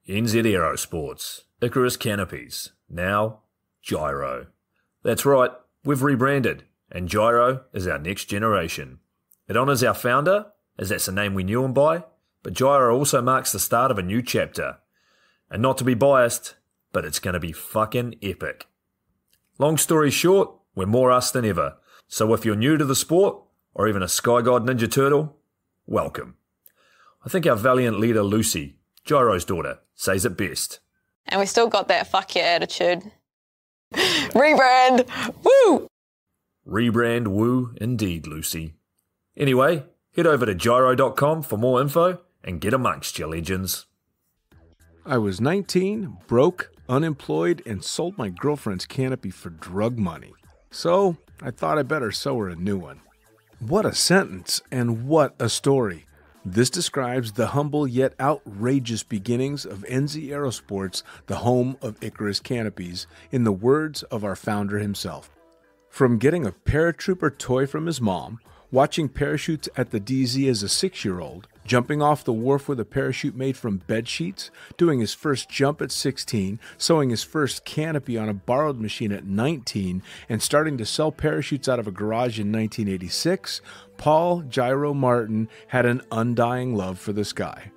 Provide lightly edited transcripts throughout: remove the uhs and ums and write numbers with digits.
NZ Aerosports, Icarus Canopies, now Gyro. That's right, we've rebranded, and Gyro is our next generation. It honours our founder, as that's the name we knew him by, but Gyro also marks the start of a new chapter. And not to be biased, but it's going to be fucking epic. Long story short, we're more us than ever, so if you're new to the sport, or even a Sky God Ninja Turtle, welcome. I think our valiant leader Lucy, Gyro's daughter, says it best. And we still got that fuck yeah attitude. Rebrand! Woo! Rebrand woo indeed, Lucy. Anyway, head over to gyro.com for more info and get amongst you legends. I was 19, broke, unemployed, and sold my girlfriend's canopy for drug money. So I thought I better sew her a new one. What a sentence, and what a story. This describes the humble yet outrageous beginnings of NZ Aerosports, the home of Icarus Canopies, in the words of our founder himself. From getting a paratrooper toy from his mom, watching parachutes at the DZ as a 6-year-old, jumping off the wharf with a parachute made from bed sheets, doing his first jump at 16, sewing his first canopy on a borrowed machine at 19, and starting to sell parachutes out of a garage in 1986, Paul Gyro Martin had an undying love for the sky.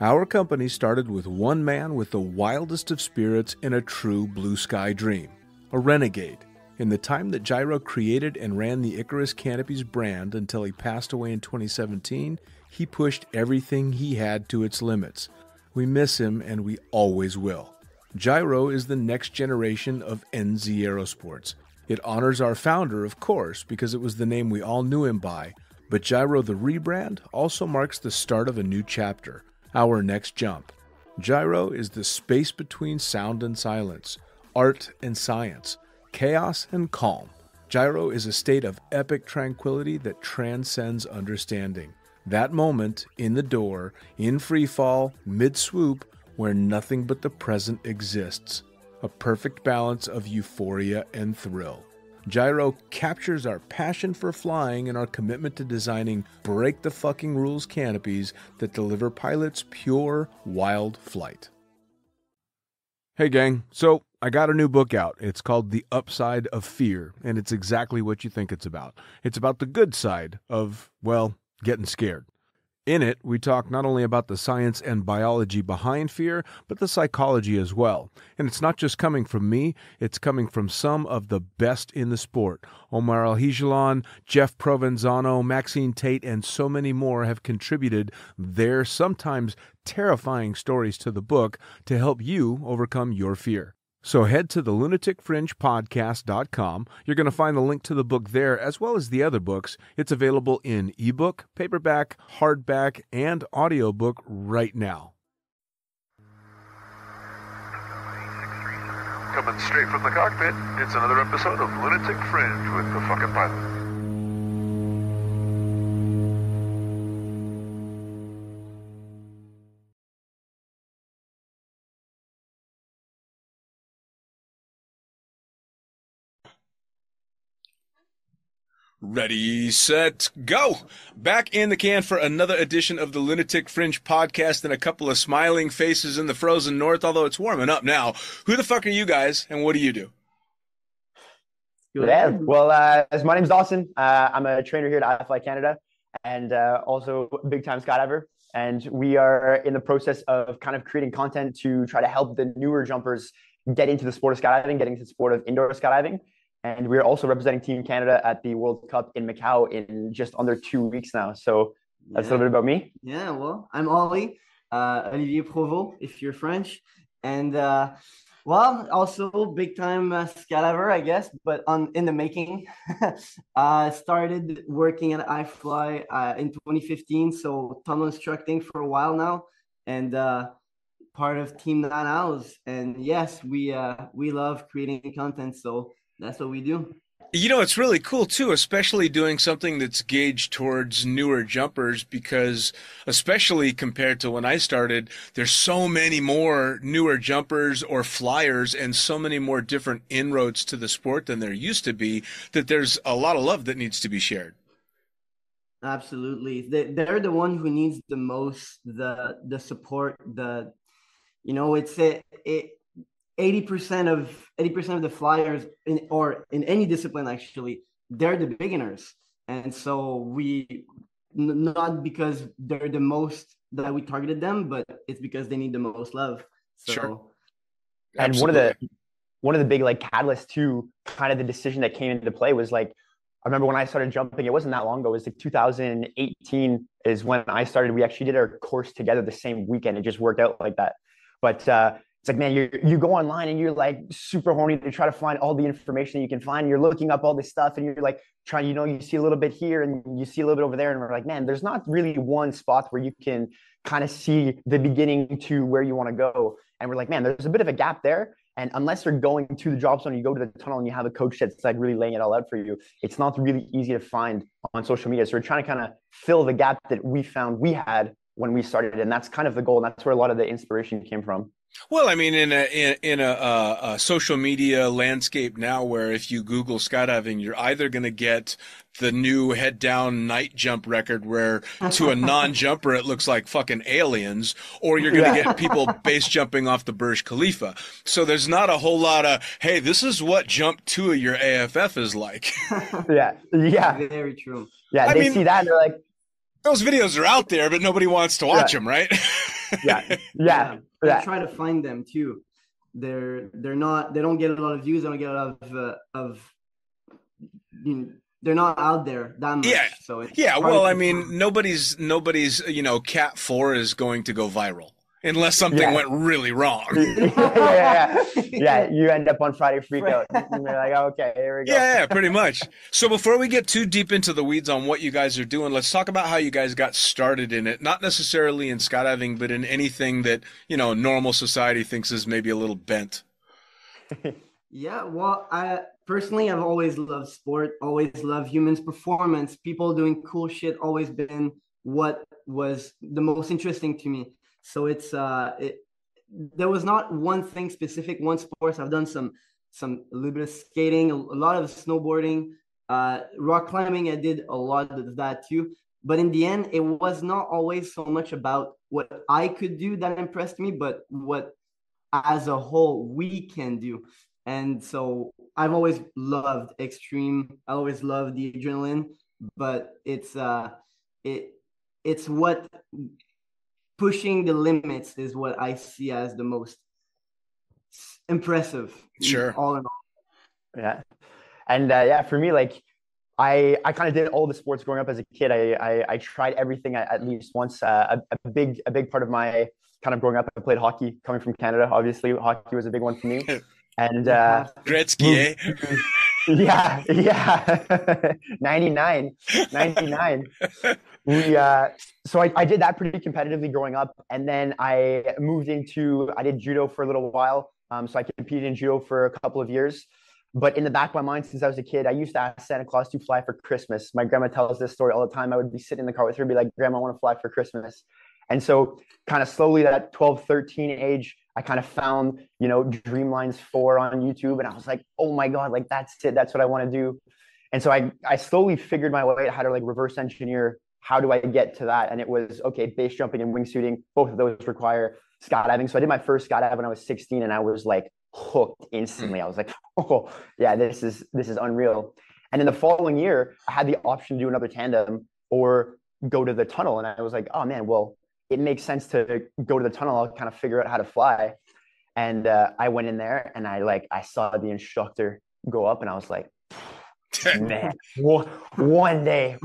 Our company started with one man with the wildest of spirits in a true blue sky dream, a renegade. In the time that Gyro created and ran the Icarus Canopies brand until he passed away in 2017, he pushed everything he had to its limits. We miss him, and we always will. Gyro is the next generation of NZ Aerosports. It honors our founder, of course, because it was the name we all knew him by, but Gyro the rebrand also marks the start of a new chapter, our next jump. Gyro is the space between sound and silence, art and science, chaos and calm. Gyro is a state of epic tranquility that transcends understanding. That moment, in the door, in free fall, mid-swoop, where nothing but the present exists. A perfect balance of euphoria and thrill. Gyro captures our passion for flying and our commitment to designing break-the-fucking-rules canopies that deliver pilots pure, wild flight. Hey gang, so I got a new book out. It's called The Upside of Fear, and it's exactly what you think it's about. It's about the good side of, well, getting scared. In it, we talk not only about the science and biology behind fear, but the psychology as well. And it's not just coming from me, it's coming from some of the best in the sport. Omar Alhigelan, Jeff Provenzano, Maxine Tate, and so many more have contributed their sometimes terrifying stories to the book to help you overcome your fear. So head to the lunaticfringepodcast.com. You're going to find the link to the book there, as well as the other books. It's available in ebook, paperback, hardback, and audiobook right now. Coming straight from the cockpit, it's another episode of Lunatic Fringe with the fucking pilot. Ready, set, go! Back in the can for another edition of the Lunatic Fringe podcast and a couple of smiling faces in the frozen north, although it's warming up now. Who the fuck are you guys, and what do you do? Yeah, well, my name's Dawson. I'm a trainer here at Bodyflight Canada and also a big-time skydiver. And we are in the process of kind of creating content to try to help the newer jumpers get into the sport of skydiving, getting into the sport of indoor skydiving. And we're also representing Team Canada at the World Cup in Macau in just under 2 weeks now. So that's a little bit about me. Yeah, well, I'm Ollie, Olivier Provost, if you're French. And, well, also big-time skydiver, I guess, but in the making. I started working at iFly in 2015, so tunnel instructing for a while now. And part of Team Nanaus. And yes, we love creating content, so that's what we do. You know, it's really cool too, especially doing something that's gauged towards newer jumpers because especially compared to when I started, there's so many more newer jumpers or flyers and so many more different inroads to the sport than there used to be that there's a lot of love that needs to be shared. Absolutely. They're the one who needs the most the support, it's it 80% of the flyers in any discipline actually, they're the beginners. And so not because they're the most that we targeted them, but it's because they need the most love. So Sure. And Absolutely. one of the big like catalysts to kind of the decision that came into play was like, I remember when I started jumping, it wasn't that long ago. It was like 2018 is when I started. We actually did our course together the same weekend. It just worked out like that. But it's like, man, you go online and you're like super horny to try to find all the information that you can find. You're looking up all this stuff and you're like trying, you see a little bit here and you see a little bit over there. And we're like, man, there's not really one spot where you can kind of see the beginning to where you want to go. And we're like, man, there's a bit of a gap there. And unless you're going to the drop zone, you go to the tunnel and you have a coach that's like really laying it all out for you, it's not really easy to find on social media. So we're trying to kind of fill the gap that we found we had when we started. And that's kind of the goal. And that's where a lot of the inspiration came from. Well, I mean, in a social media landscape now, where if you Google skydiving, you're either going to get the new head down night jump record, where to a non-jumper it looks like fucking aliens, or you're going to get people base jumping off the Burj Khalifa. So there's not a whole lot of, hey, this is what jump 2 of your AFF is like. Yeah, very true. Yeah, they see that and they're like, those videos are out there, but nobody wants to watch them, right? Yeah. I try to find them too. They don't get a lot of views. They don't get a lot they're not out there that much. Yeah. So well, I mean, nobody's Cat 4 is going to go viral unless something went really wrong. Yeah. You end up on Friday Freakout. And you're like, okay, here we go. Yeah, pretty much. So before we get too deep into the weeds on what you guys are doing, let's talk about how you guys got started in it. Not necessarily in skydiving, but in anything that, normal society thinks is maybe a little bent. Yeah, well, I've always loved sport, always loved humans performance, people doing cool shit, always been what was the most interesting to me. So there was not one thing specific, one sport. I've done a little bit of skating, a lot of snowboarding, rock climbing. I did a lot of that too. But in the end, it was not always so much about what I could do that impressed me, but what as a whole we can do. And so I've always loved extreme. I always loved the adrenaline, but it's what pushing the limits is what I see as the most impressive. Sure. All in all. Yeah. And for me, like I kind of did all the sports growing up as a kid. I tried everything at least once. A big part of my kind of growing up, I played hockey. Coming from Canada, obviously, hockey was a big one for me. And Gretzky, eh? Yeah. 99. So I did that pretty competitively growing up. And then I did judo for a little while. So I competed in judo for a couple of years. But in the back of my mind, since I was a kid, I used to ask Santa Claus to fly for Christmas. My grandma tells this story all the time. I would be sitting in the car with her and be like, Grandma, I want to fly for Christmas. And so kind of slowly that 12, 13 age, I kind of found, Dreamlines 4 on YouTube. And I was like, oh my God, like that's it. That's what I want to do. And so I slowly figured my way out how to like reverse engineer. How do I get to that? And it was, okay, base jumping and wingsuiting. Both of those require skydiving. So I did my first skydive when I was 16 and I was like hooked instantly. I was like, oh yeah, this is unreal. And in the following year, I had the option to do another tandem or go to the tunnel. And I was like, oh man, well, it makes sense to go to the tunnel. I'll kind of figure out how to fly. And I went in there and I saw the instructor go up and I was like, man, one day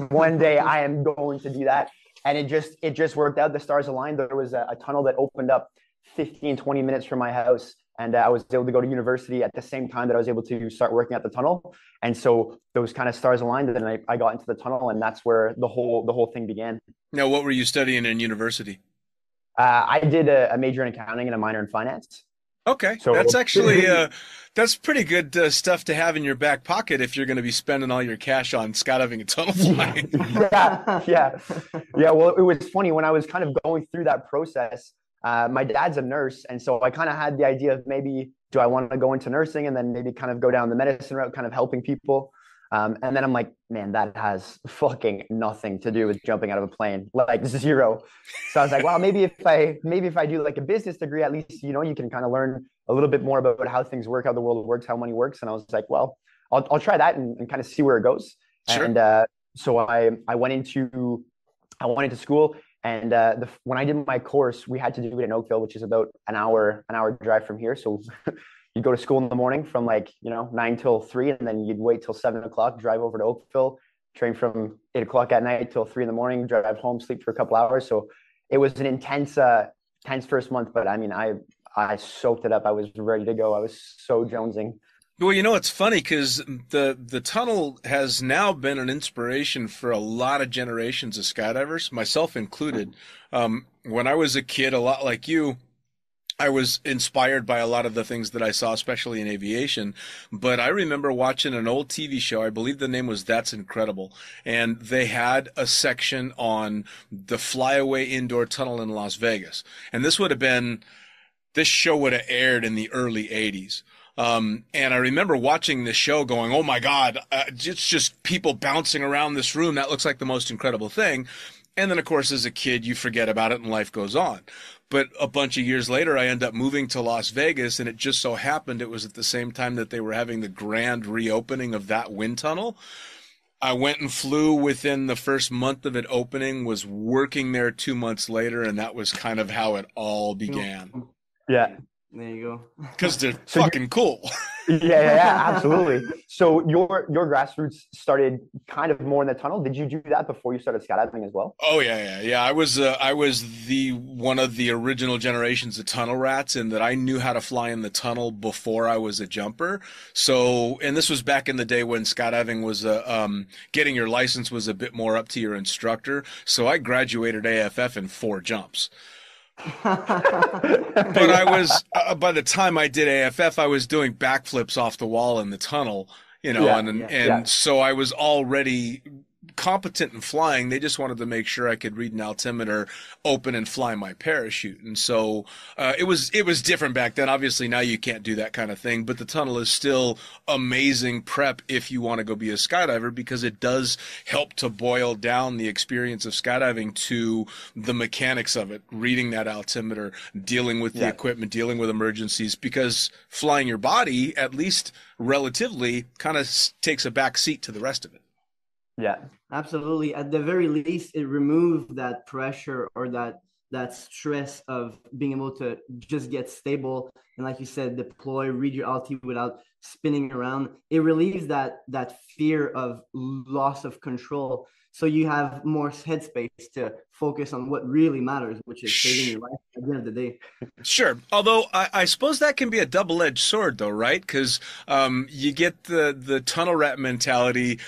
I am going to do that. And it just worked out. The stars aligned. There was a tunnel that opened up 15, 20 minutes from my house. And I was able to go to university at the same time that I was able to start working at the tunnel. And so those kind of stars aligned. And then I got into the tunnel and that's where the whole thing began. Now, what were you studying in university? I did a major in accounting and a minor in finance. Okay, So that's actually that's pretty good stuff to have in your back pocket if you're going to be spending all your cash on skydiving and tunnel flying. yeah. Well, it was funny when I was kind of going through that process. My dad's a nurse, and so I kind of had the idea of maybe do I want to go into nursing and then maybe kind of go down the medicine route, kind of helping people. And then I'm like, man, that has fucking nothing to do with jumping out of a plane, like zero. So I was like, well, maybe if I do like a business degree, at least you can kind of learn a little bit more about how things work, how the world works, how money works. And I was like, well, I'll try that and kind of see where it goes. Sure. And so I went into school. And when I did my course, we had to do it in Oakville, which is about an hour drive from here. So you'd go to school in the morning from 9 till 3, and then you'd wait till 7 o'clock, drive over to Oakville, train from 8 o'clock at night till 3 in the morning, drive home, sleep for a couple hours. So it was an intense first month, but I mean, I soaked it up. I was ready to go. I was so jonesing. Well, it's funny because the tunnel has now been an inspiration for a lot of generations of skydivers, myself included. When I was a kid, a lot like you, I was inspired by a lot of the things that I saw, especially in aviation. But I remember watching an old TV show. I believe the name was That's Incredible. And they had a section on the flyaway indoor tunnel in Las Vegas. And this show would have aired in the early 80s. And I remember watching this show going, oh my God, it's just people bouncing around this room. That looks like the most incredible thing. And then, of course, as a kid, you forget about it and life goes on. But a bunch of years later, I end up moving to Las Vegas, and it just so happened it was at the same time that they were having the grand reopening of that wind tunnel. I went and flew within the first month of it opening, was working there 2 months later, and that was kind of how it all began. Yeah. There you go. Because they're fucking cool. Yeah, absolutely. So your grassroots started kind of more in the tunnel. Did you do that before you started skydiving as well? Oh yeah. I was the one of the original generations of tunnel rats in that I knew how to fly in the tunnel before I was a jumper. So, and this was back in the day when skydiving was getting your license was a bit more up to your instructor. So I graduated AFF in 4 jumps. But I was by the time I did AFF, I was doing backflips off the wall in the tunnel, so I was already competent in flying. They just wanted to make sure I could read an altimeter, open and fly my parachute. And so it was different back then. Obviously now you can't do that kind of thing, but the tunnel is still amazing prep if you want to go be a skydiver, because it does help to boil down the experience of skydiving to the mechanics of it, reading that altimeter, dealing with the equipment, dealing with emergencies, because flying your body, at least relatively, kind of takes a back seat to the rest of it. Yeah, absolutely. At the very least, it removed that pressure or that stress of being able to just get stable and, like you said, deploy, read your altitude without spinning around. It relieves that fear of loss of control. So you have more headspace to focus on what really matters, which is saving your life at the end of the day. Sure. Although I suppose that can be a double-edged sword, though, right? Because you get the tunnel rat mentality.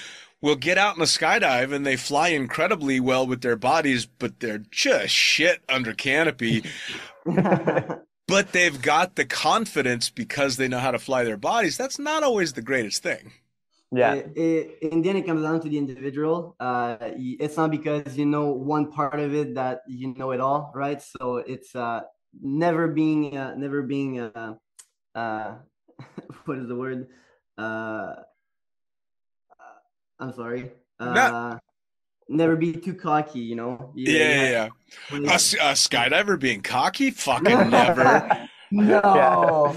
Will get out in a skydive and they fly incredibly well with their bodies, but they're just shit under canopy. But they've got the confidence because they know how to fly their bodies. That's not always the greatest thing. Yeah. In the end, it comes down to the individual. It's not because you know one part of it that you know it all, right? So it's never being what is the word? I'm sorry. Never be too cocky, you know? Yeah. A skydiver being cocky? Fucking never. No.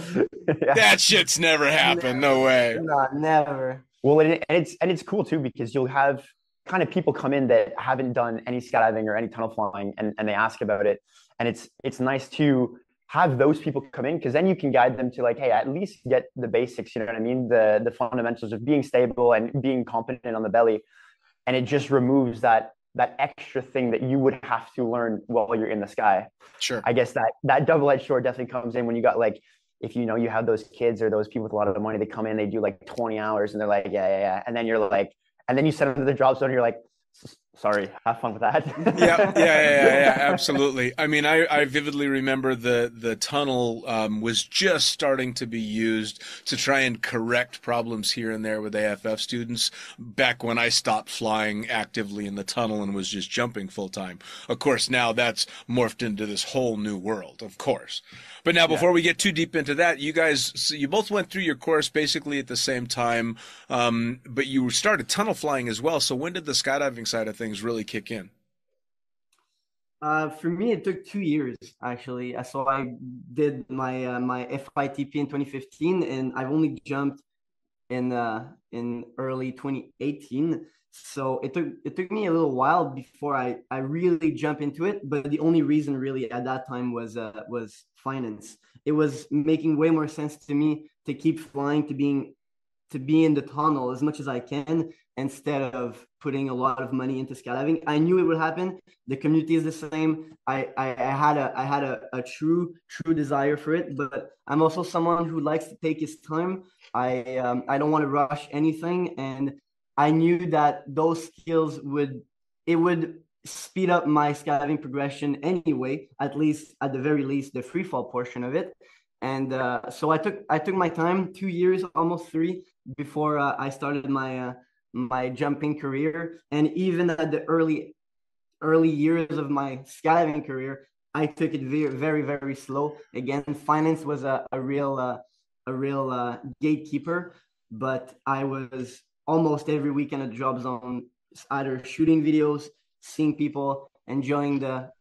That shit's never happened. No way. No, never. Well, and it's cool too, because you'll have kind of people come in that haven't done any skydiving or any tunnel flying, and they ask about it. And it's nice to have those people come in, because then you can guide them to like, hey, at least get the basics, you know what I mean? The fundamentals of being stable and being competent on the belly. And it just removes that extra thing that you would have to learn while you're in the sky. Sure. I guess that double-edged sword definitely comes in when you got like, if you know you have those kids or those people with a lot of money, they come in, they do like 20 hours and they're like, yeah. And then you're like, and then you send them to the drop zone and you're like, Sorry, have fun with that. Yeah, absolutely. I mean, I vividly remember the tunnel was just starting to be used to try and correct problems here and there with AFF students back when I stopped flying actively in the tunnel and was just jumping full time. Of course, now that's morphed into this whole new world, of course. But now, before we get too deep into that, you guys, so you both went through your course basically at the same time, but you started tunnel flying as well. So when did the skydiving side of things really kick in? For me, it took 2 years actually. So I did my FITP in 2015, and I've only jumped in early 2018. So it took me a little while before I really jump into it. But the only reason really at that time was finance. It was making way more sense to me to keep flying, to be in the tunnel as much as I can instead of putting a lot of money into skydiving. I knew it would happen. The community is the same. I had a true desire for it, but I'm also someone who likes to take his time. I don't want to rush anything, and I knew that those skills would speed up my skydiving progression anyway, at least at the very least the free fall portion of it. And so I took my time, 2 years, almost three, before I started my jumping career. And even at the early years of my skydiving career, I took it very, very slow. Again, finance was a real gatekeeper, but I was almost every weekend at Job Zone, either shooting videos, seeing people, enjoying the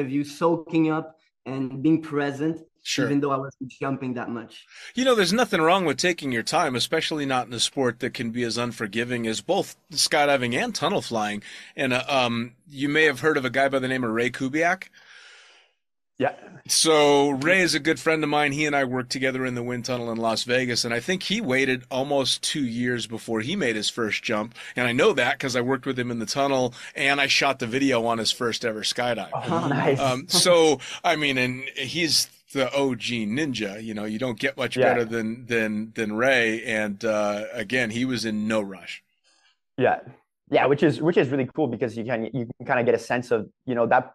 view, soaking up, and being present. Sure. Even though I wasn't jumping that much. You know, there's nothing wrong with taking your time, especially not in a sport that can be as unforgiving as both skydiving and tunnel flying. And you may have heard of a guy by the name of Ray Kubiak. Yeah. So Ray is a good friend of mine. He and I worked together in the wind tunnel in Las Vegas, and I think he waited almost 2 years before he made his first jump. And I know that because I worked with him in the tunnel, and I shot the video on his first ever skydive. Oh, nice. So, I mean, and he's the OG ninja. You know, you don't get much better than Ray. And again, he was in no rush. Yeah, which is really cool because you can kind of get a sense of, you know, that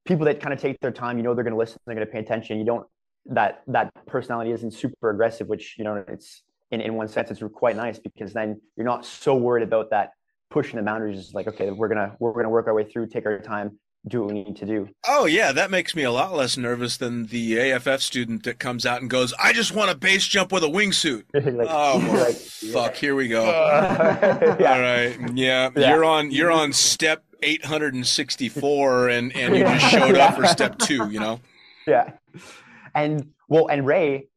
people that kind of take their time, you know, they're going to listen, they're going to pay attention. You don't, that personality isn't super aggressive, which, you know, it's in one sense, it's quite nice because then you're not so worried about that pushing the boundaries. It's like, okay, we're going to work our way through, take our time, do what we need to do. Oh yeah, that makes me a lot less nervous than the AFF student that comes out and goes, I just want a base jump with a wingsuit. Like, oh well, like, fuck, here we go. yeah. All right. Yeah. You're on step 864 and you just showed up for step 2, you know? Yeah. And Ray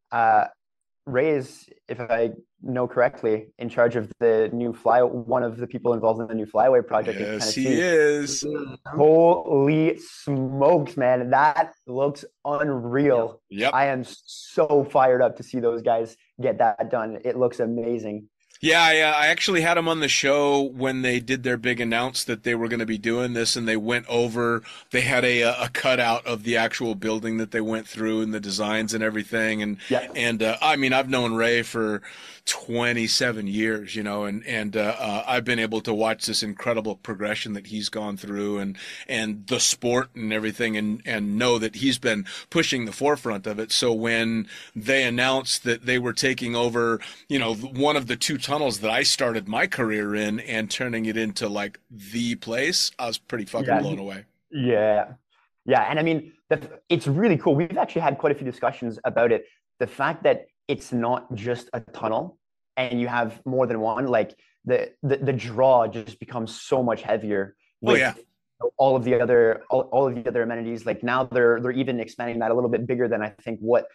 is, if I know correctly, in charge of the new one of the people involved in the new Flyaway project. Yes, he is. Holy smokes, man. That looks unreal. Yep. I am so fired up to see those guys get that done. It looks amazing. Yeah, I actually had them on the show when they did their big announce that they were going to be doing this, and they went over, they had a cutout of the actual building that they went through and the designs and everything. And, I mean, I've known Ray for 27 years, you know, and I've been able to watch this incredible progression that he's gone through and the sport and everything and know that he's been pushing the forefront of it. So when they announced that they were taking over, you know, one of the two tunnels that I started my career in and turning it into like the place, I was pretty fucking blown away. Yeah. And I mean, it's really cool. We've actually had quite a few discussions about it. The fact that it's not just a tunnel and you have more than one, like the draw just becomes so much heavier with all of the other amenities. Like now they're even expanding that a little bit bigger than I think what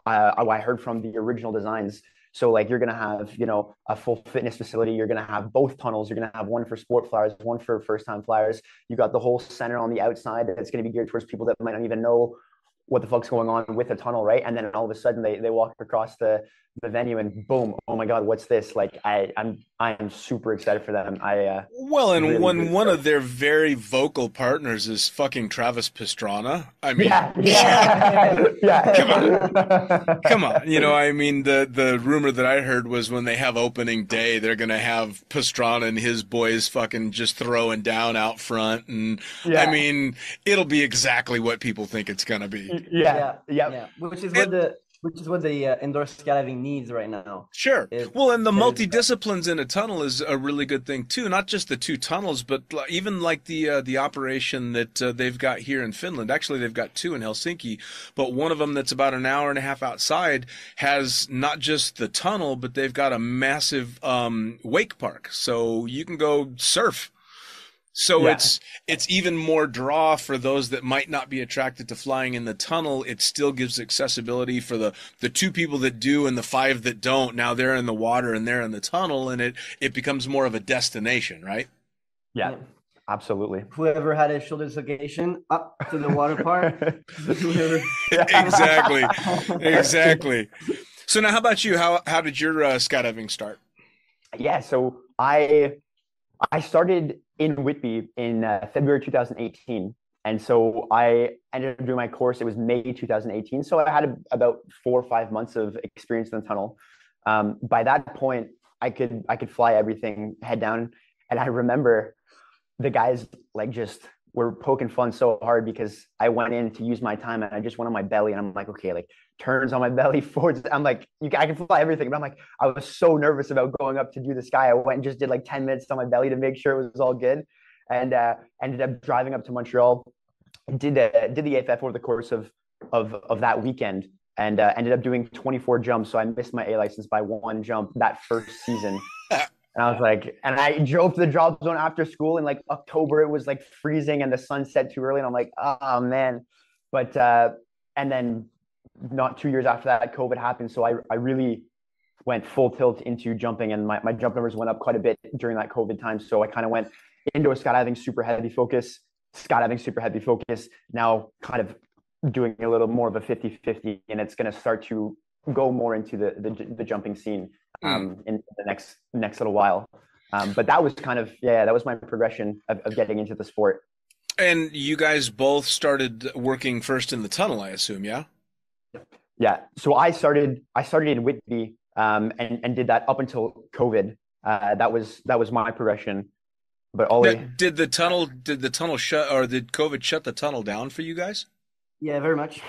I heard from the original designs. So like you're going to have, you know, a full fitness facility. You're going to have both tunnels. You're going to have one for sport flyers, one for first time flyers. You got the whole center on the outside that's going to be geared towards people that might not even know what the fuck's going on with the tunnel, right? And then all of a sudden they walk across the the venue and boom, oh my God, what's this? Like I'm super excited for them. Well, and really one of their very vocal partners is fucking Travis Pastrana. I mean, yeah. come on. You know, I mean, the rumor that I heard was when they have opening day, they're gonna have Pastrana and his boys fucking just throwing down out front, and Yeah. I mean, it'll be exactly what people think it's gonna be. Yeah. Which is what the indoor skydiving needs right now. Sure. Well, and the multi-disciplines in a tunnel is a really good thing too. Not just the two tunnels, but even like the operation that they've got here in Finland. Actually, they've got two in Helsinki, but one of them that's about an hour and a half outside has not just the tunnel, but they've got a massive wake park, so you can go surf. So it's even more draw for those that might not be attracted to flying in the tunnel. It still gives accessibility for the two people that do and the five that don't. Now they're in the water and they're in the tunnel, and it becomes more of a destination, right? Yeah, absolutely. Whoever had a shoulder dislocation up to the water park. Exactly. So now, how about you? How did your skydiving start? Yeah, so I started in Whitby in February 2018. And so I ended up doing my course. It was May 2018. So I had about 4 or 5 months of experience in the tunnel. By that point, I could fly everything head down. And I remember the guys like just were poking fun so hard because I went in to use my time and I just went on my belly and I'm like, okay, like turns on my belly forwards. I'm like, I can fly everything. But I'm like, I was so nervous about going up to do the sky. I went and just did like 10 minutes on my belly to make sure it was all good. And ended up driving up to Montreal, did the AFF over the course of that weekend, and ended up doing 24 jumps. So I missed my A license by 1 jump that first season. And I was like, and I drove to the drop zone after school in like October. It was like freezing and the sun set too early. And I'm like, oh man. But, and then not 2 years after that, COVID happened. So I really went full tilt into jumping, and my jump numbers went up quite a bit during that COVID time. So I kind of went indoor skydiving, super heavy focus, skydiving, super heavy focus. Now kind of doing a little more of a 50-50, and it's going to start to go more into the jumping scene in the next little while. But that was kind of, that was my progression of getting into the sport. And you guys both started working first in the tunnel, I assume, yeah? Yeah. So I started in Whitby and did that up until COVID. That was my progression. But did the tunnel shut, or did COVID shut the tunnel down for you guys? Yeah, very much.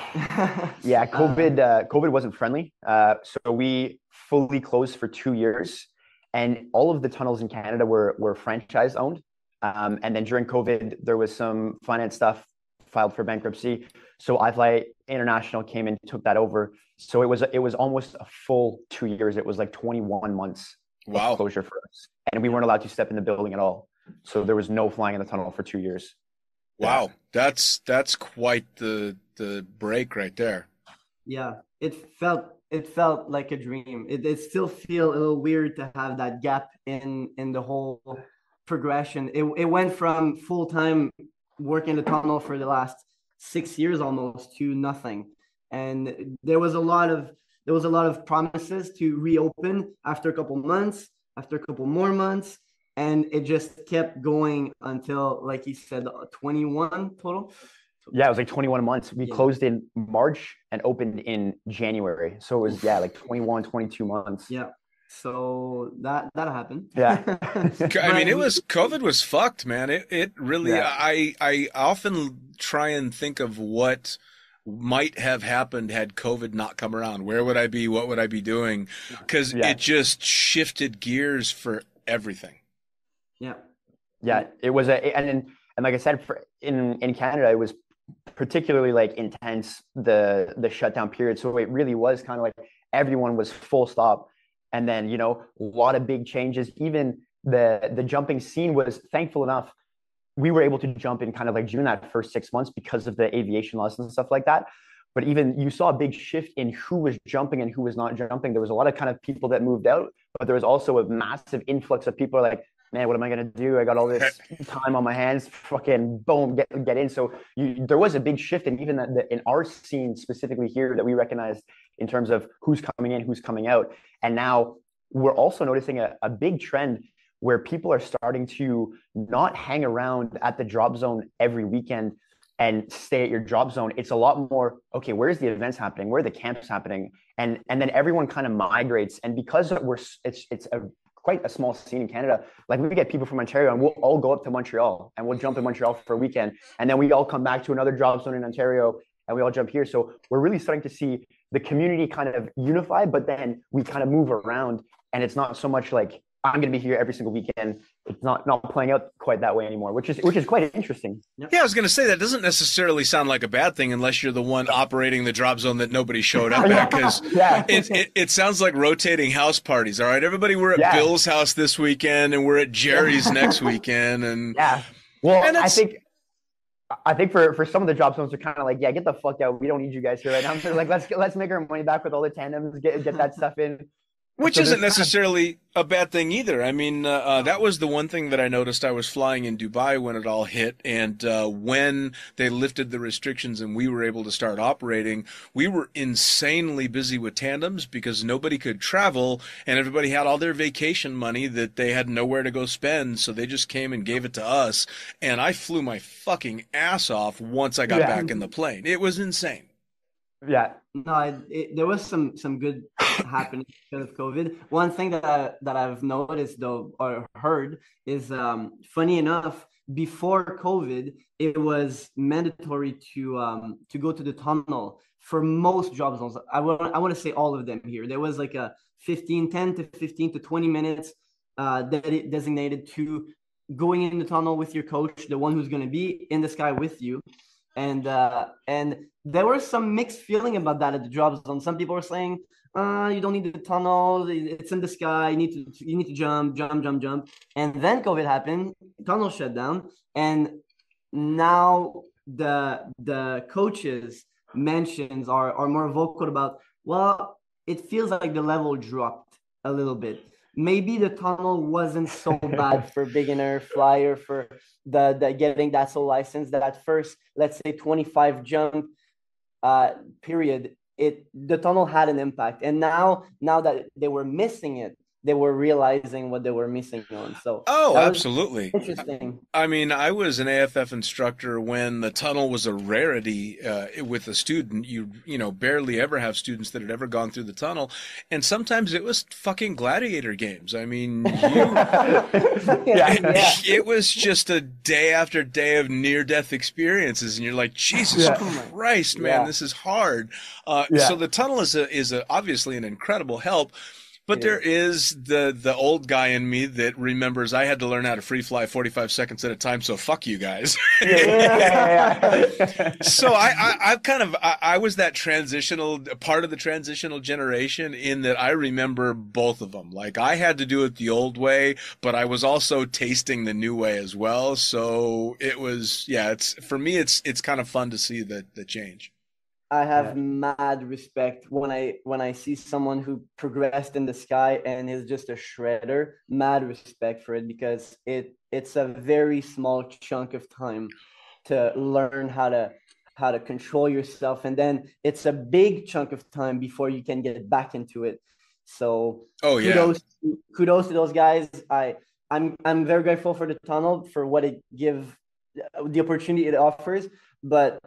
Yeah, COVID wasn't friendly. So we fully closed for 2 years, and all of the tunnels in Canada were franchise owned. And then during COVID, there was some finance stuff filed for bankruptcy. So iFly International came and took that over. So it was almost a full 2 years. It was like 21 months of closure for us, and we weren't allowed to step in the building at all. So there was no flying in the tunnel for 2 years. Wow, that's quite the break right there. Yeah, it felt like a dream. It still feel a little weird to have that gap in the whole progression. It went from full-time working the tunnel for the last 6 years almost to nothing, and there was a lot of promises to reopen after a couple months, after a couple more months. And it just kept going until, like you said, 21 total. Yeah, it was like 21 months. We closed in March and opened in January. So it was, like 21, 22 months. Yeah. So that happened. Yeah. I mean, COVID was fucked, man. It really, I often try and think of what might have happened had COVID not come around. Where would I be? What would I be doing? Because it just shifted gears for everything. Yeah, it was and like I said, in Canada, it was particularly like intense, the shutdown period. So it really was kind of like everyone was full stop, and then a lot of big changes. Even the jumping scene was, thankful enough, we were able to jump in kind of like June that first 6 months because of the aviation laws and stuff like that. But even you saw a big shift in who was jumping and who was not jumping. There was a lot of kind of people that moved out, but there was also a massive influx of people like, man, what am I gonna do? I got all this time on my hands. Fucking boom, get in. So there was a big shift, and even in our scene specifically here that we recognized in terms of who's coming in, who's coming out, and now we're also noticing a big trend where people are starting to not hang around at the drop zone every weekend and stay at your drop zone. It's a lot more, okay, where's the events happening? Where are the camps happening? And then everyone kind of migrates. And because it's quite a small scene in Canada, like we get people from Ontario and we'll all go up to Montreal and we'll jump in Montreal for a weekend. And then we all come back to another drop zone in Ontario and we all jump here. So we're really starting to see the community kind of unify, but then we kind of move around, and it's not so much like, I'm going to be here every single weekend. It's not playing out quite that way anymore, which is quite interesting. Yeah, I was going to say that doesn't necessarily sound like a bad thing unless you're the one operating the drop zone that nobody showed up at, because it sounds like rotating house parties. All right, everybody, we're at Bill's house this weekend, and we're at Jerry's next weekend, and well, and I think for some of the drop zones, they're kind of like, yeah, get the fuck out. We don't need you guys here right now. So like, let's make our money back with all the tandems, get that stuff in. Which isn't necessarily a bad thing either. I mean, that was the one thing that I noticed. I was flying in Dubai when it all hit, and when they lifted the restrictions and we were able to start operating, we were insanely busy with tandems because nobody could travel, and everybody had all their vacation money that they had nowhere to go spend, so they just came and gave it to us, and I flew my fucking ass off once I got back in the plane. It was insane. Yeah. No, there was some good happening because of COVID. One thing that I've noticed though, or heard, is funny enough, before COVID, it was mandatory to go to the tunnel for most drop zones. I want to say all of them here. There was like a 10 to 15 to 20 minutes designated to going in the tunnel with your coach, the one who's going to be in the sky with you. And there was some mixed feeling about that at the drop zone. Some people were saying, you don't need the tunnel, it's in the sky, you need to jump. And then COVID happened, tunnel shut down, and now the coaches mentions are more vocal about, well, it feels like the level dropped a little bit. Maybe the tunnel wasn't so bad for beginner flyer, for the getting that sole license, that first, let's say 25 jump period, the tunnel had an impact. And now that they were missing it, they were realizing what they were missing on. So absolutely interesting. I mean, I was an AFF instructor when the tunnel was a rarity with a student. You know, barely ever have students that had ever gone through the tunnel, and sometimes it was fucking gladiator games. I mean, it was just a day after day of near-death experiences, and you're like, Jesus Christ, man, this is hard. So the tunnel is obviously an incredible help. But there is the old guy in me that remembers I had to learn how to free fly 45 seconds at a time, so fuck you guys. So I was that part of the transitional generation, in that I remember both of them. Like, I had to do it the old way, but I was also tasting the new way as well. So it was, for me, it's kind of fun to see the change. I have mad respect when I see someone who progressed in the sky and is just a shredder. Mad respect for it, because it's a very small chunk of time to learn how to control yourself, and then it's a big chunk of time before you can get back into it. So kudos to those guys. I'm very grateful for the tunnel, for what it gives, the opportunity it offers, but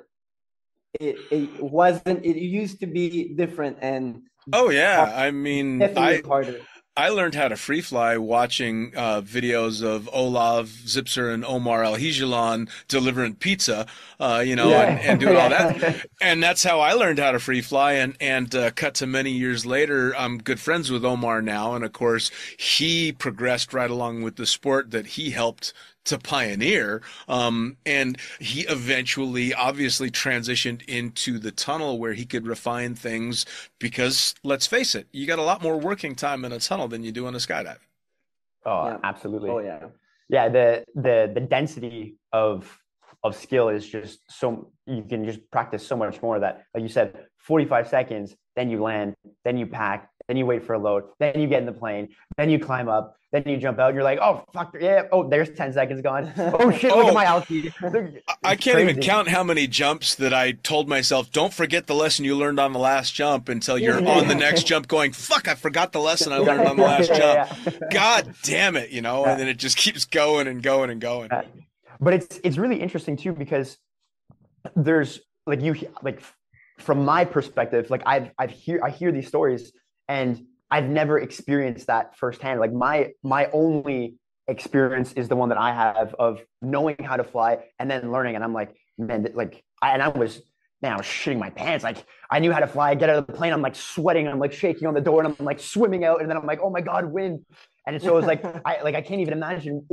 it used to be different, and I mean, harder. I learned how to free fly watching videos of Olav Zipser and Omar Al-Hijalan delivering pizza, and doing all that. And that's how I learned how to free fly. And cut to many years later, I'm good friends with Omar now. And of course, he progressed right along with the sport that he helped to pioneer. And he eventually obviously transitioned into the tunnel, where he could refine things, because let's face it, you got a lot more working time in a tunnel than you do in a skydive. Absolutely. The density of skill is just so, you can just practice so much more, that, like you said, 45 seconds, then you land, then you pack, then you wait for a load, then you get in the plane, then you climb up, then you jump out, and you're like, oh fuck, yeah, oh there's 10 seconds gone. Oh shit, look at my altitude. I can't even count how many jumps that I told myself, don't forget the lesson you learned on the last jump, until you're on the next jump going, fuck, I forgot the lesson I learned on the last jump. God damn it, and then it just keeps going and going and going. But it's really interesting too, because there's from my perspective, like I hear these stories, and I've never experienced that firsthand. Like my only experience is the one that I have of knowing how to fly and then learning. And I'm like, man, I was shitting my pants. Like I knew how to fly. I get out of the plane, I'm like sweating, I'm like shaking on the door, and I'm like swimming out, and then I'm like, oh my god, wind. And so it was like I can't even imagine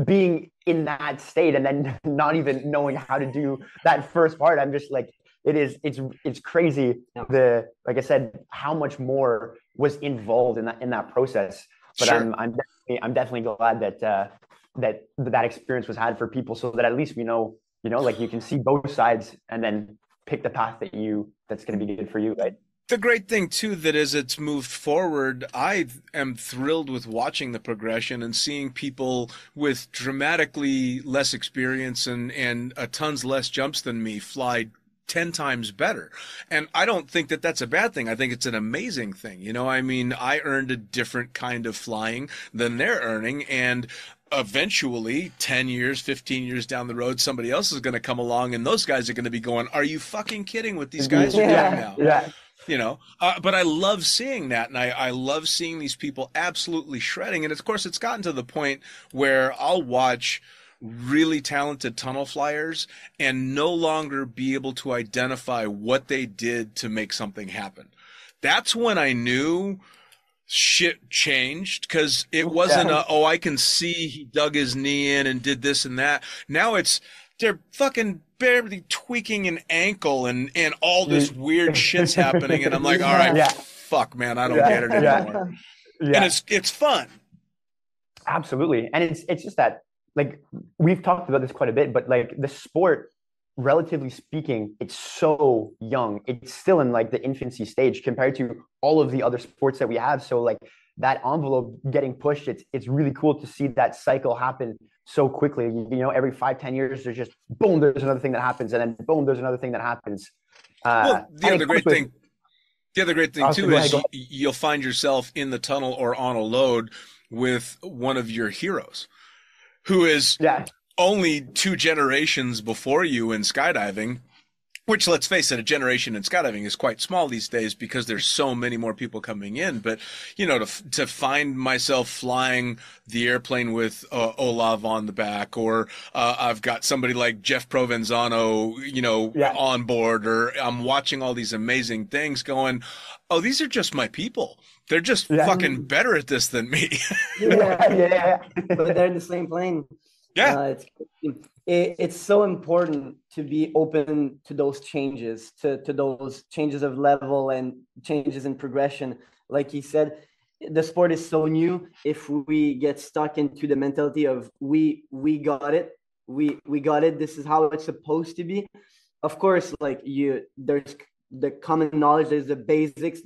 being in that state and then not even knowing how to do that first part. I'm just like, it's crazy. Like I said, how much more was involved in that process. But sure. I'm definitely glad that experience was had for people, so that at least we know, like you can see both sides and then pick the path that's going to be good for you, right? The great thing too, that as it's moved forward, I am thrilled with watching the progression and seeing people with dramatically less experience and tons less jumps than me fly 10 times better. And I don't think that that's a bad thing. I think it's an amazing thing. I earned a different kind of flying than they're earning, and eventually 10 years, 15 years down the road, somebody else is going to come along, and those guys are going to be going, are you fucking kidding what these guys are doing now? Yeah. But I love seeing that, and I love seeing these people absolutely shredding. And of course, it's gotten to the point where I'll watch really talented tunnel flyers and no longer be able to identify what they did to make something happen. That's when I knew shit changed, because it wasn't I can see he dug his knee in and did this and that. Now they're fucking barely tweaking an ankle and all this weird shit's happening, and I'm like, all right, fuck, man, I don't get it anymore. And it's fun. Absolutely. And it's just that, like, we've talked about this quite a bit, but like the sport, relatively speaking, it's so young. It's still in like the infancy stage compared to all of the other sports that we have. So like that envelope getting pushed, it's really cool to see that cycle happen so quickly. Every 5-10 years, there's just boom, there's another thing that happens, and then boom, there's another thing that happens. The other great thing too is you'll find yourself in the tunnel or on a load with one of your heroes, who is only 2 generations before you in skydiving, which, let's face it, a generation in skydiving is quite small these days because there's so many more people coming in. But, to find myself flying the airplane with Olav on the back, or I've got somebody like Jeff Provenzano, on board, or I'm watching all these amazing things going, oh, these are just my people. They're just fucking better at this than me. But they're in the same plane. Yeah. It's so important to be open to those changes, to those changes of level and changes in progression. Like he said, the sport is so new. If we get stuck into the mentality of we got it, we got it, this is how it's supposed to be. Of course, like there's the common knowledge, there's the basics,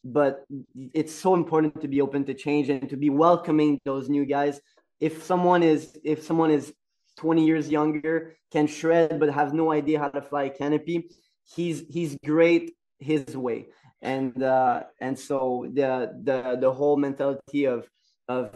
but it's so important to be open to change and to be welcoming those new guys. If someone is 20 years younger, can shred, but have no idea how to fly a canopy, he's great his way. And so the whole mentality of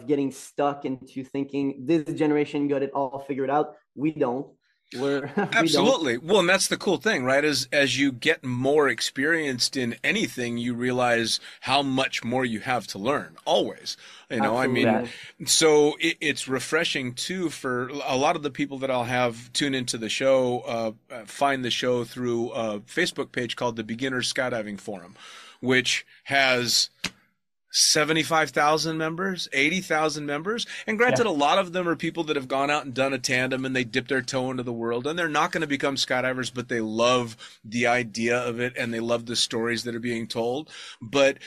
getting stuck into thinking this generation got it all figured out, we don't. Absolutely. Well, and that's the cool thing, right? As you get more experienced in anything, you realize how much more you have to learn. Always, Absolutely. So it's refreshing too for a lot of the people that I'll have tune into the show. Find the show through a Facebook page called the Beginners Skydiving Forum, which has 75,000 members, 80,000 members. And granted, a lot of them are people that have gone out and done a tandem and they dip their toe into the world, and they're not going to become skydivers, but they love the idea of it and they love the stories that are being told. But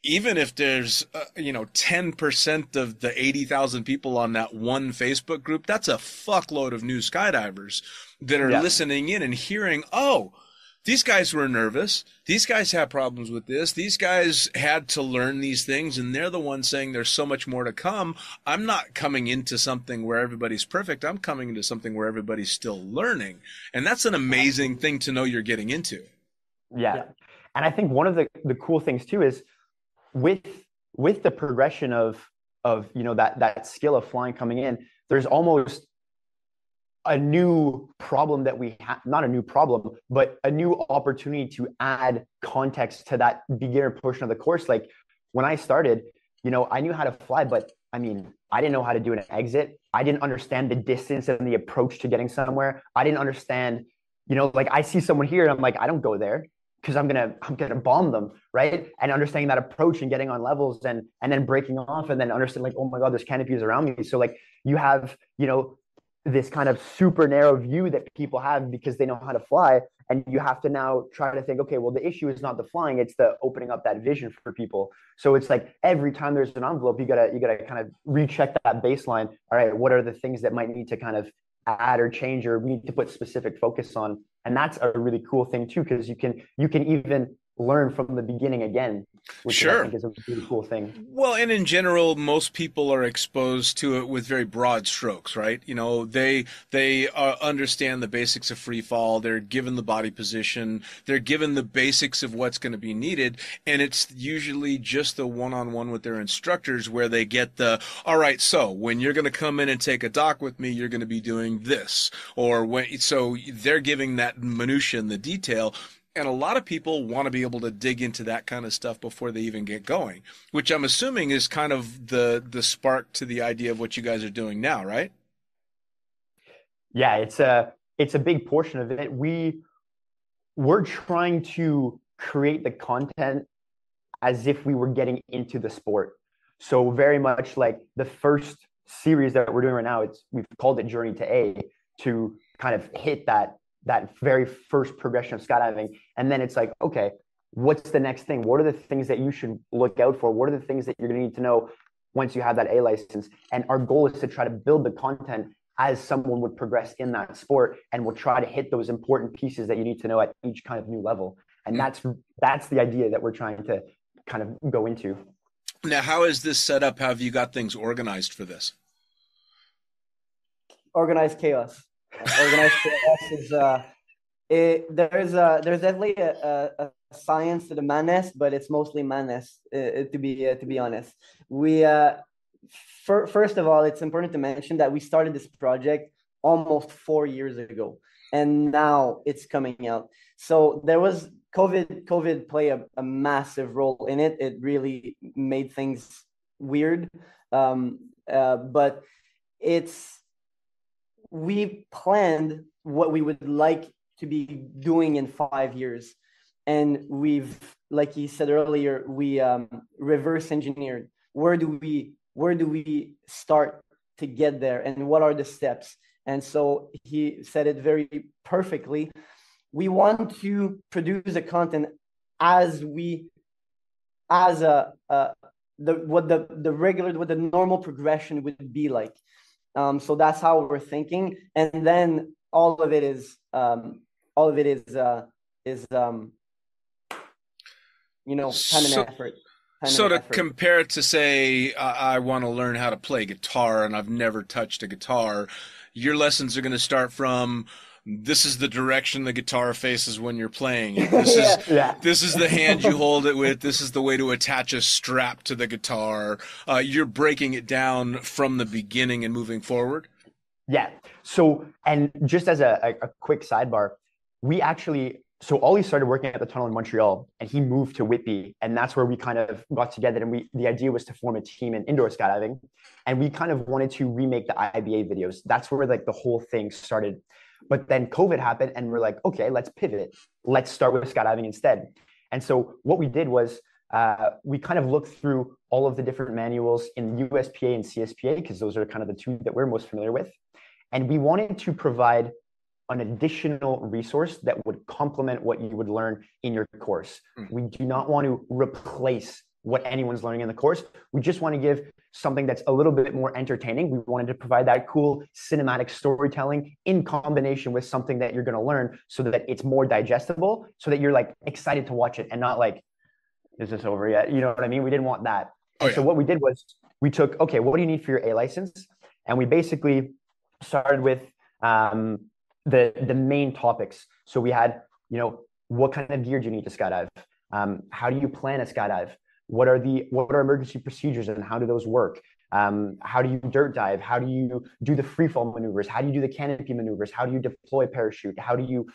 even if there's, 10% of the 80,000 people on that one Facebook group, that's a fuckload of new skydivers that are listening in and hearing, oh, these guys were nervous. These guys have problems with this. These guys had to learn these things, and they're the ones saying there's so much more to come. I'm not coming into something where everybody's perfect. I'm coming into something where everybody's still learning. And that's an amazing thing to know you're getting into. Yeah. And I think one of the cool things too is with the progression of that skill of flying coming in, there's almost a new problem that we have, not a new problem, but a new opportunity to add context to that beginner portion of the course. Like when I started, I knew how to fly, but I didn't know how to do an exit. I didn't understand the distance and the approach to getting somewhere. I didn't understand, like I see someone here and I'm like, I don't go there because I'm gonna bomb them, right? And understanding that approach and getting on levels and then breaking off and then understanding like, oh my God, there's canopies around me. So like you have, this kind of super narrow view that people have because they know how to fly. And you have to now try to think, okay, well, the issue is not the flying, it's the opening up that vision for people. So it's like every time there's an envelope, you gotta kind of recheck that baseline. All right, what are the things that might need to kind of add or change, or we need to put specific focus on? And that's a really cool thing too, because you can even learn from the beginning again, which sure. I think is a really cool thing. Well, and in general, most people are exposed to it with very broad strokes, right? They understand the basics of free fall. They're given the body position. They're given the basics of what's going to be needed. And it's usually just the one-on-one with their instructors where they get all right, so when you're going to come in and take a dock with me, you're going to be doing this. So they're giving that minutia and the detail. And a lot of people want to be able to dig into that kind of stuff before they even get going, which I'm assuming is kind of the spark to the idea of what you guys are doing now, right? Yeah, it's a big portion of it. We're trying to create the content as if we were getting into the sport. So very much like the first series that we're doing right now, we've called it Journey to A, to kind of hit that very first progression of skydiving. And then it's like, okay, what's the next thing? What are the things that you should look out for? What are the things that you're going to need to know once you have that A license? And our goal is to try to build the content as someone would progress in that sport, and we'll try to hit those important pieces that you need to know at each kind of new level. And that's the idea that we're trying to kind of go into. Now, how is this set up? How have you got things organized for this? Organized chaos. Organized chaos is there's definitely a science to the madness, but it's mostly madness to be honest. We first of all, it's important to mention that we started this project almost 4 years ago, and now it's coming out. So there was COVID play a massive role in it. It really made things weird, but we planned what we would like to be doing in 5 years. And we've, like he said earlier, we reverse engineered. Where do we start to get there, and what are the steps? And so he said it very perfectly. We want to produce the content what the normal progression would be like. So that's how we're thinking, and then all of it is time and effort. So to compare it to, say, I want to learn how to play guitar and I've never touched a guitar, your lessons are going to start from, this is the direction the guitar faces when you're playing it. This is the hand you hold it with. This is the way to attach a strap to the guitar. You're breaking it down from the beginning and moving forward. Yeah. So, and just as a quick sidebar, so Ollie started working at the tunnel in Montreal, and he moved to Whitby, and that's where we kind of got together. And the idea was to form a team in indoor skydiving, and we kind of wanted to remake the IBA videos. That's where like the whole thing started. But then COVID happened, and we're like, okay, let's pivot. Let's start with skydiving instead. And so what we did was we kind of looked through all of the different manuals in USPA and CSPA, because those are kind of the two that we're most familiar with. And we wanted to provide an additional resource that would complement what you would learn in your course. We do not want to replace what anyone's learning in the course. We just want to give something that's a little bit more entertaining. We wanted to provide that cool cinematic storytelling in combination with something that you're going to learn, so that it's more digestible, so that you're like excited to watch it and not like, is this over yet? You know what I mean? We didn't want that. So what we did was we took, okay, what do you need for your A license? And we basically started with the main topics. So we had, you know, what kind of gear do you need to skydive? How do you plan a skydive? What are emergency procedures and how do those work? How do you dirt dive? How do you do the free fall maneuvers? How do you do the canopy maneuvers? How do you deploy a parachute? How do you,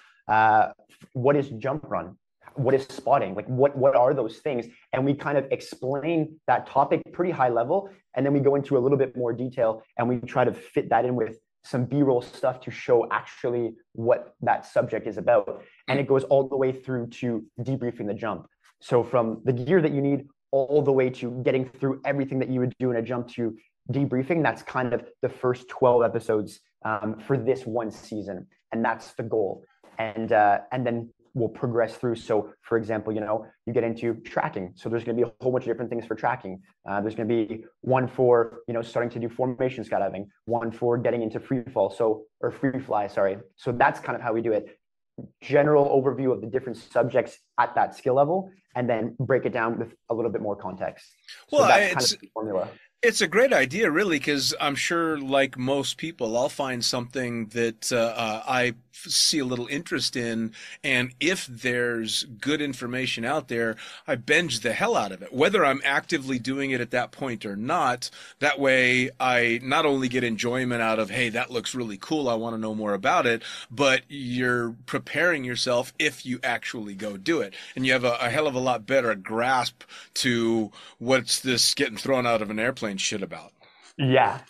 what is jump run? What is spotting? Like what are those things? And we kind of explain that topic pretty high level. And then we go into a little bit more detail and we try to fit that in with some B-roll stuff to show actually what that subject is about. And it goes all the way through to debriefing the jump. So from the gear that you need all the way to getting through everything that you would do in a jump to debriefing, that's kind of the first 12 episodes for this one season. And that's the goal. And then we'll progress through. So for example, you know, you get into tracking. So there's going to be a whole bunch of different things for tracking. There's going to be one for, you know, starting to do formation skydiving, one for getting into free fall. Or free fly, sorry. So that's kind of how we do it. General overview of the different subjects at that skill level, and then break it down with a little bit more context. Well, so that's kind of the formula. It's a great idea, really, because I'm sure, like most people, I'll find something that I see a little interest in, and if there's good information out there, I binge the hell out of it, whether I'm actively doing it at that point or not. That way, I not only get enjoyment out of, hey, that looks really cool, I want to know more about it, but you're preparing yourself if you actually go do it, and you have a hell of a lot better grasp to what's this getting thrown out of an airplane shit about. Yeah.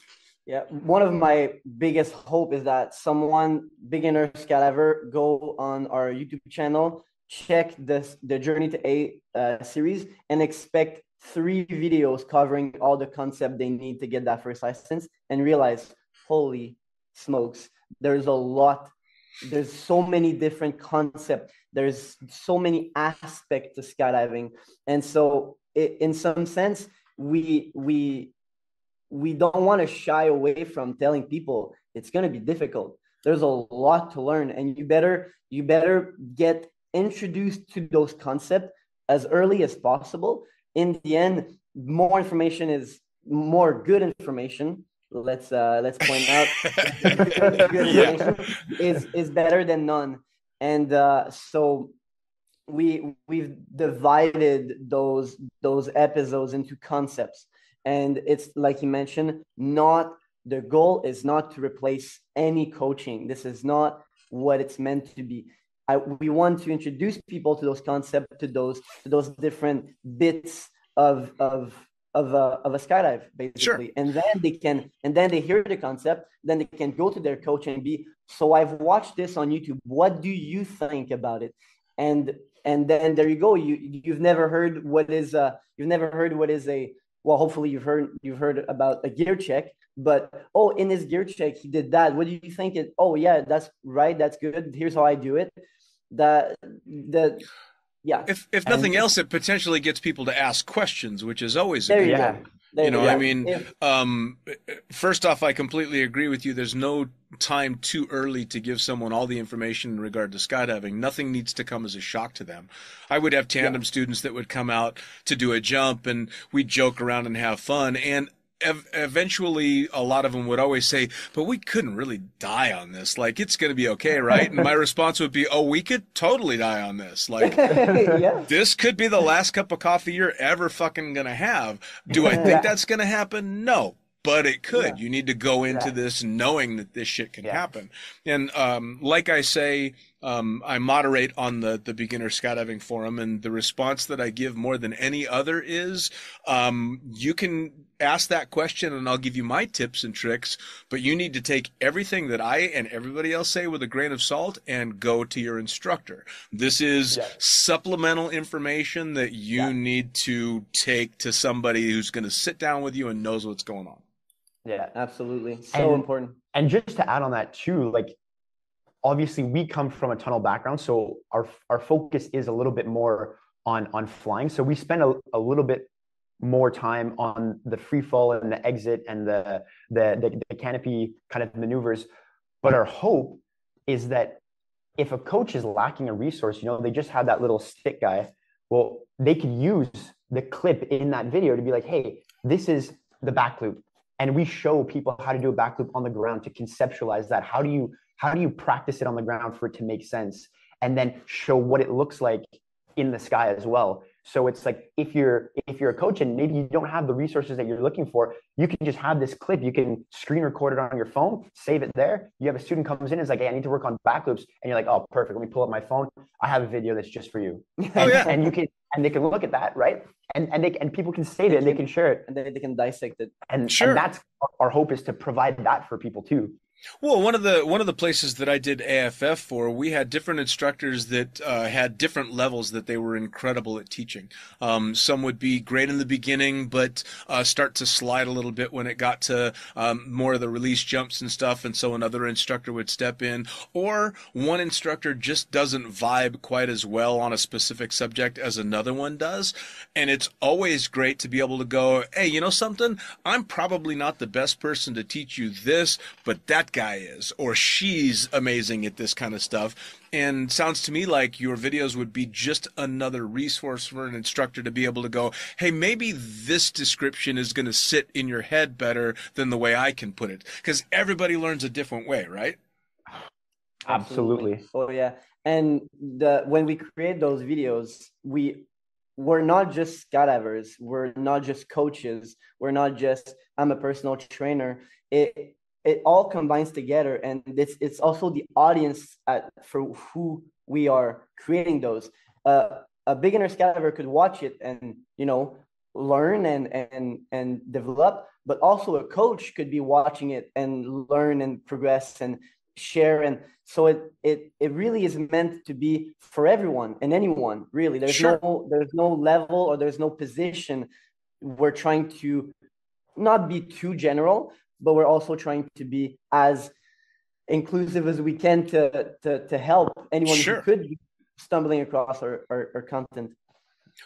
One of my biggest hope is that someone, beginner skydiver, go on our YouTube channel, check the Journey to A series, and expect 3 videos covering all the concept they need to get that first license, and realize, holy smokes, there's a lot. There's so many different concepts. There's so many aspects to skydiving. And so in some sense, we don't want to shy away from telling people it's going to be difficult. There's a lot to learn, and you better get introduced to those concepts as early as possible. In the end, more information is more good information. Let's point out good information is better than none. And so we've divided those episodes into concepts. And it's like you mentioned, the goal is not to replace any coaching. This is not what it's meant to be. We want to introduce people to those concepts, to those different bits of a skydive, basically. Sure. And then they hear the concept, then they can go to their coach and be, so I've watched this on YouTube. What do you think about it? And then there you go. You've never heard what is a well, hopefully you've heard about a gear check, but in his gear check he did that. What do you think? Yeah, that's right, that's good. Here's how I do it. If nothing else, it potentially gets people to ask questions, which is always a good thing. I mean, first off, I completely agree with you. There's no time too early to give someone all the information in regard to skydiving. Nothing needs to come as a shock to them. I would have tandem students that would come out to do a jump, and we'd joke around and have fun. And eventually, a lot of them would always say, but we couldn't really die on this. Like, it's going to be okay, right? And my response would be, we could totally die on this. Like, this could be the last cup of coffee you're ever fucking going to have. Do I think that's going to happen? No. But it could. You need to go into this knowing that this shit can happen. And like I say, I moderate on the beginner skydiving forum, and the response that I give more than any other is, you can ask that question and I'll give you my tips and tricks, but you need to take everything that I and everybody else say with a grain of salt and go to your instructor. This is supplemental information that you need to take to somebody who's going to sit down with you and knows what's going on. Yeah, absolutely. So important. And just to add on that too, like, obviously we come from a tunnel background, so our focus is a little bit more on flying. So we spend a little bit more time on the free fall and the exit and the canopy kind of maneuvers. But our hope is that if a coach is lacking a resource, they just have that little stick guy. Well, they could use the clip in that video to be like, hey, this is the back loop. And we show people how to do a back loop on the ground to conceptualize that. How do you practice it on the ground for it to make sense? And then show what it looks like in the sky as well. So it's like, if you're a coach and maybe you don't have the resources that you're looking for, you can just have this clip. You can screen record it on your phone, save it there. You have a student comes in and is like, hey, I need to work on back loops. And you're like, oh, perfect. Let me pull up my phone. I have a video that's just for you. And they can look at that, right? And people can save it and they can share it. And they can dissect it. And that's our hope, is to provide that for people too. Well, one of the places that I did AFF for, we had different instructors that had different levels that they were incredible at teaching. Some would be great in the beginning, but start to slide a little bit when it got to more of the release jumps and stuff, and so another instructor would step in. Or one instructor just doesn't vibe quite as well on a specific subject as another one does. And it's always great to be able to go, hey, you know something? I'm probably not the best person to teach you this, but that guy is, or she's amazing at this kind of stuff. And sounds to me like your videos would be just another resource for an instructor to be able to go, hey, maybe this description is going to sit in your head better than the way I can put it, because everybody learns a different way, right? Absolutely. Oh yeah. And when we create those videos, we're not just skydivers, we're not just coaches, we're not just, I'm a personal trainer. It all combines together, and it's also the audience for who we are creating those. A beginner skydiver could watch it and learn and develop, but also a coach could be watching it and learn and progress and share. And so it really is meant to be for everyone and anyone, really. There's no level or there's no position. We're trying to not be too general, but we're also trying to be as inclusive as we can to help anyone who could be stumbling across our content.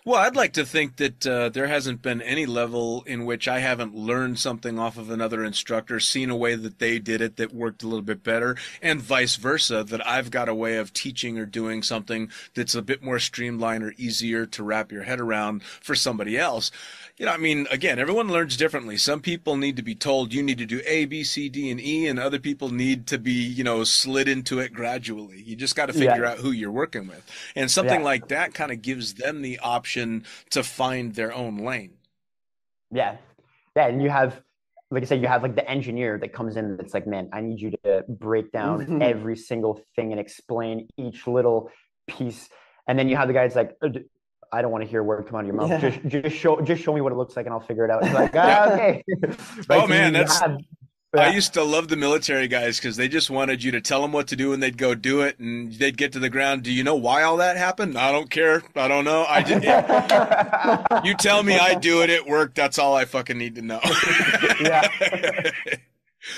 Well, I'd like to think that there hasn't been any level in which I haven't learned something off of another instructor, seen a way that they did it that worked a little bit better, and vice versa, that I've got a way of teaching or doing something that's a bit more streamlined or easier to wrap your head around for somebody else. I mean, again, everyone learns differently. Some people need to be told you need to do A, B, C, D, and E, and other people need to be, slid into it gradually. You just got to figure out who you're working with. And something like that kind of gives them the option to find their own lane. Yeah. Yeah. And you have, like I said, you have like the engineer that comes in that's like, man, I need you to break down every single thing and explain each little piece. And then you have the guy that's like, I don't want to hear a word come out of your mouth. Yeah. Just show me what it looks like and I'll figure it out. It's like, okay. Oh man, I used to love the military guys because they just wanted you to tell them what to do and they'd go do it and they'd get to the ground. Do you know why all that happened? I don't care. I don't know. You tell me I do it. It worked. That's all I fucking need to know. Yeah.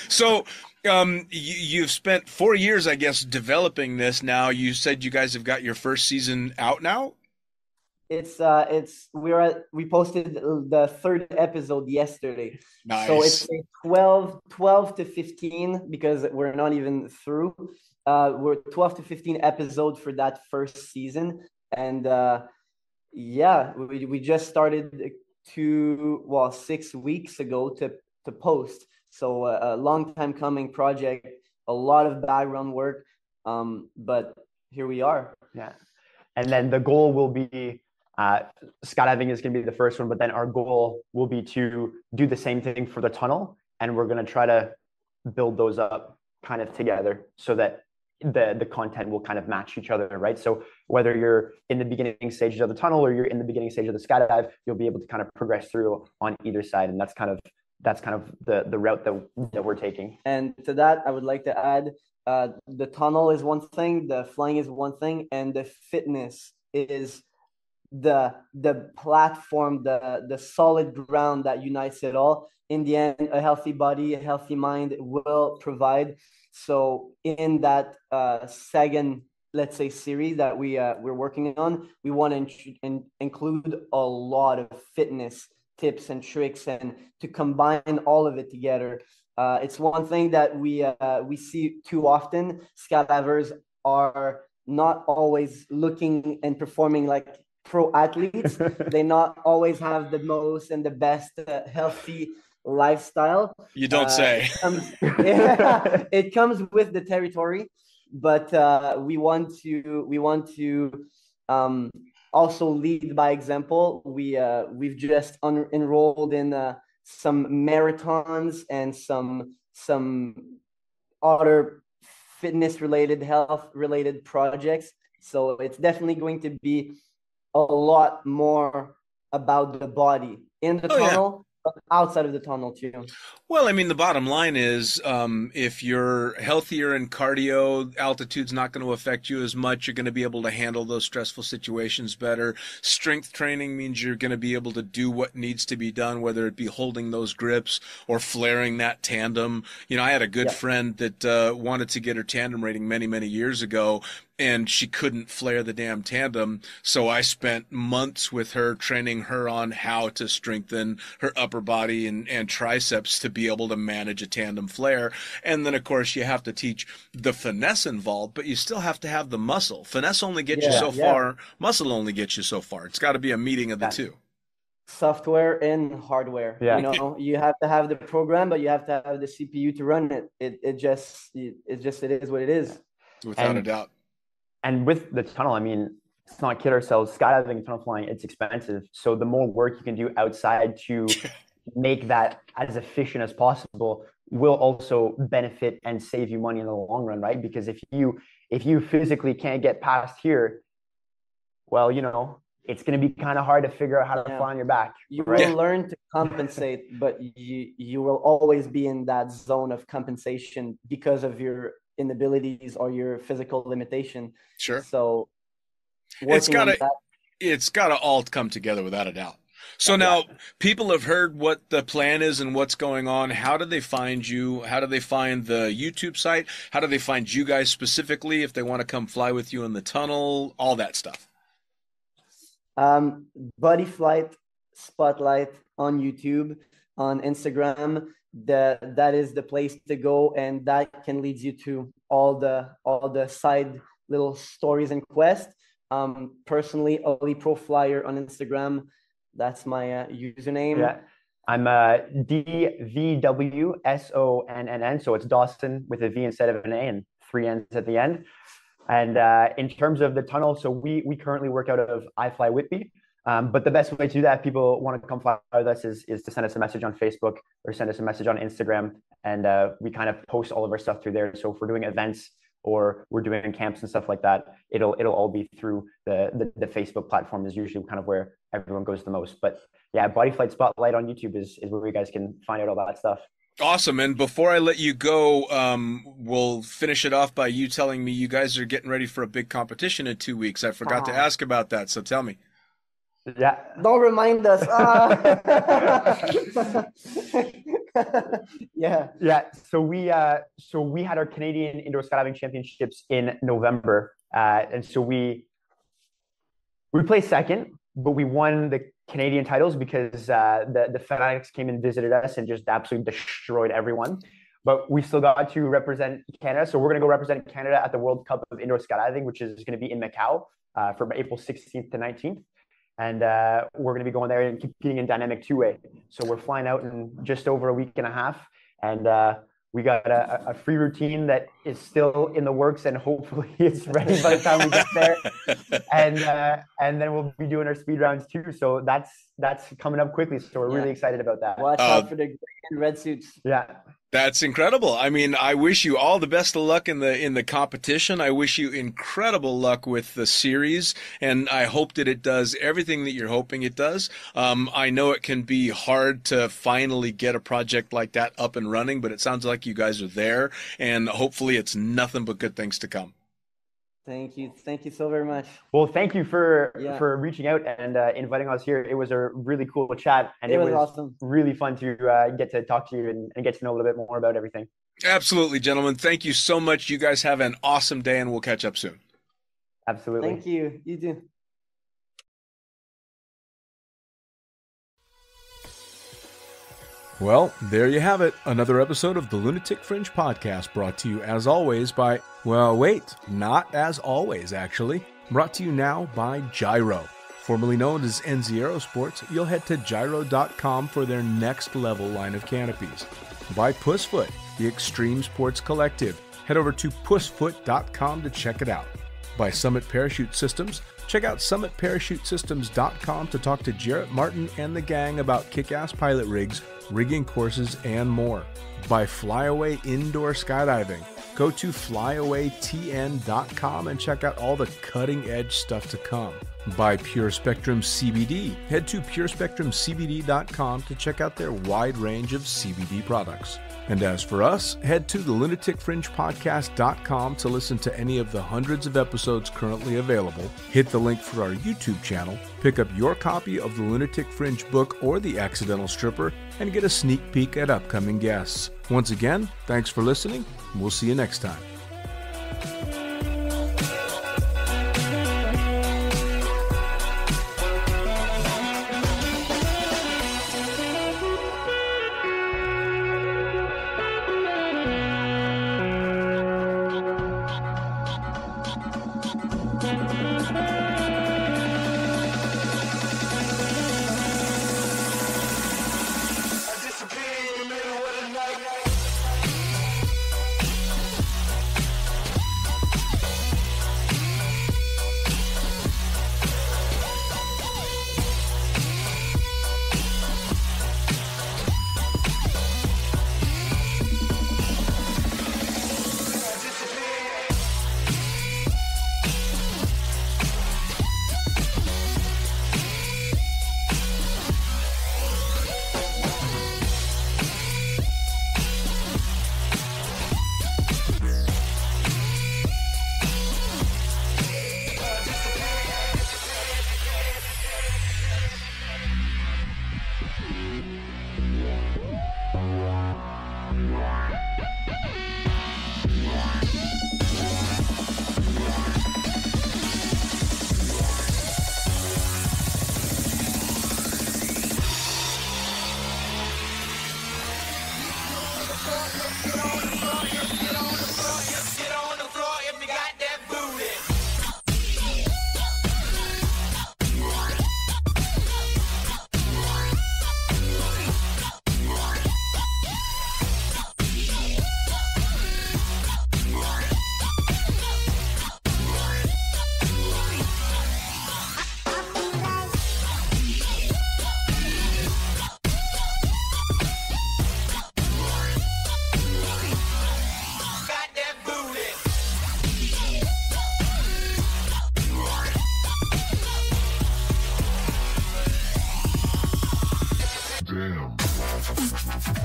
So, you've spent 4 years, I guess, developing this now. You said you guys have got your first season out now? We posted the third episode yesterday. Nice. So it's 12 to 15 because we're not even through. We're 12 to 15 episodes for that first season. And we just started 6 weeks ago to post. So a long time coming project, a lot of background work. But here we are. Yeah. And then the goal will be, skydiving is going to be the first one, but then our goal will be to do the same thing for the tunnel. And we're going to try to build those up kind of together so that the content will kind of match each other, right? So whether you're in the beginning stages of the tunnel or you're in the beginning stage of the skydive, you'll be able to kind of progress through on either side. And that's kind of the route that we're taking. And to that, I would like to add, the tunnel is one thing, the flying is one thing, and the fitness is the platform, the solid ground that unites it all. In the end, a healthy body, a healthy mind will provide. So in that second, let's say, series that we're working on, we want to include a lot of fitness tips and tricks, and to combine all of it together. It's one thing that we see too often. Skydivers are not always looking and performing like pro athletes. They not always have the most and the best healthy lifestyle. You don't say. It comes with the territory, but we want to also lead by example. We've just enrolled in some marathons and some other fitness related, health related projects. So it's definitely going to be a lot more about the body in the tunnel, but outside of the tunnel too. Well, I mean, the bottom line is if you're healthier in cardio, altitude's not going to affect you as much. You're going to be able to handle those stressful situations better. Strength training means you're going to be able to do what needs to be done, whether it be holding those grips or flaring that tandem. You know, I had a good friend that wanted to get her tandem rating many, many years ago, and she couldn't flare the damn tandem. So I spent months with her training her on how to strengthen her upper body and triceps to be able to manage a tandem flare. And then, of course, you have to teach the finesse involved, but you still have to have the muscle. Finesse only gets you so far. Muscle only gets you so far. It's got to be a meeting of the two. Software and hardware. You know, you have to have the program, but you have to have the CPU to run it. It is what it is. Without a doubt. And with the tunnel, I mean, let's not kid ourselves. Skydiving, tunnel flying, it's expensive. So the more work you can do outside to make that as efficient as possible will also benefit and save you money in the long run, right? Because if you physically can't get past here, well, you know, it's going to be kind of hard to figure out how to fly on your back. You will learn to compensate, but you will always be in that zone of compensation because of your inabilities or your physical limitation. Sure. So it's got to all come together without a doubt. So now people have heard what the plan is and what's going on. How do they find you? How do they find the YouTube site? How do they find you guys specifically if they want to come fly with you in the tunnel? All that stuff. Bodyflight Spotlight on YouTube, on Instagram. That is the place to go, and that can lead you to all the side little stories and quests. Personally, Oli Pro Flyer on Instagram. That's my username. Yeah, I'm DVWSONNN. So it's Dawson with a V instead of an A and 3 N's at the end. And in terms of the tunnel, so we currently work out of iFly Whitby. But the best way to do that, if people want to come fly with us, is to send us a message on Facebook or send us a message on Instagram. And we kind of post all of our stuff through there. So if we're doing events or we're doing camps and stuff like that, it'll all be through the Facebook platform is usually kind of where everyone goes the most. But yeah, Bodyflight Spotlight on YouTube is where you guys can find out all that stuff. Awesome. And before I let you go, we'll finish it off by you telling me you guys are getting ready for a big competition in 2 weeks. I forgot to ask about that. So tell me. Yeah. Don't remind us. Yeah. So we had our Canadian Indoor Skydiving Championships in November. And so we placed second, but we won the Canadian titles because the Fanatics came and visited us and just absolutely destroyed everyone. But we still got to represent Canada. So we're going to go represent Canada at the World Cup of Indoor Skydiving, which is going to be in Macau from April 16th to 19th. And we're going to be going there and competing in dynamic two-way. So we're flying out in just over a week and a half. And we got a free routine that is still in the works, and hopefully it's ready by the time we get there. And then we'll be doing our speed rounds too. So that's coming up quickly. So we're really excited about that. Watch out for the green and red suits. Yeah. That's incredible. I mean, I wish you all the best of luck in the competition. I wish you incredible luck with the series, and I hope that it does everything that you're hoping it does. I know it can be hard to finally get a project like that up and running, but it sounds like you guys are there, and hopefully it's nothing but good things to come. Thank you so very much. Well, thank you for reaching out and inviting us here. It was a really cool chat, and it was awesome. Really fun to get to talk to you and get to know a little bit more about everything. Absolutely, gentlemen. Thank you so much. You guys have an awesome day, and we'll catch up soon. Absolutely. Thank you. You too. Well, there you have it. Another episode of the Lunatic Fringe podcast brought to you as always by, well, wait, not as always, actually. Brought to you now by Gyro. Formerly known as NZ Aerosports, you'll head to gyro.com for their next level line of canopies. By Pussfoot, the Extreme Sports Collective. Head over to pussfoot.com to check it out. By Summit Parachute Systems, check out summitparachutesystems.com to talk to Jarrett Martin and the gang about kick-ass pilot rigs, rigging courses, and more. By Flyaway Indoor Skydiving, go to flyawaytn.com and check out all the cutting-edge stuff to come. By Pure Spectrum CBD, head to purespectrumcbd.com to check out their wide range of CBD products. And as for us, head to the lunaticfringepodcast.com to listen to any of the hundreds of episodes currently available, hit the link for our YouTube channel, pick up your copy of the Lunatic Fringe book or The Accidental Stripper, and get a sneak peek at upcoming guests. Once again, thanks for listening, and we'll see you next time. Damn.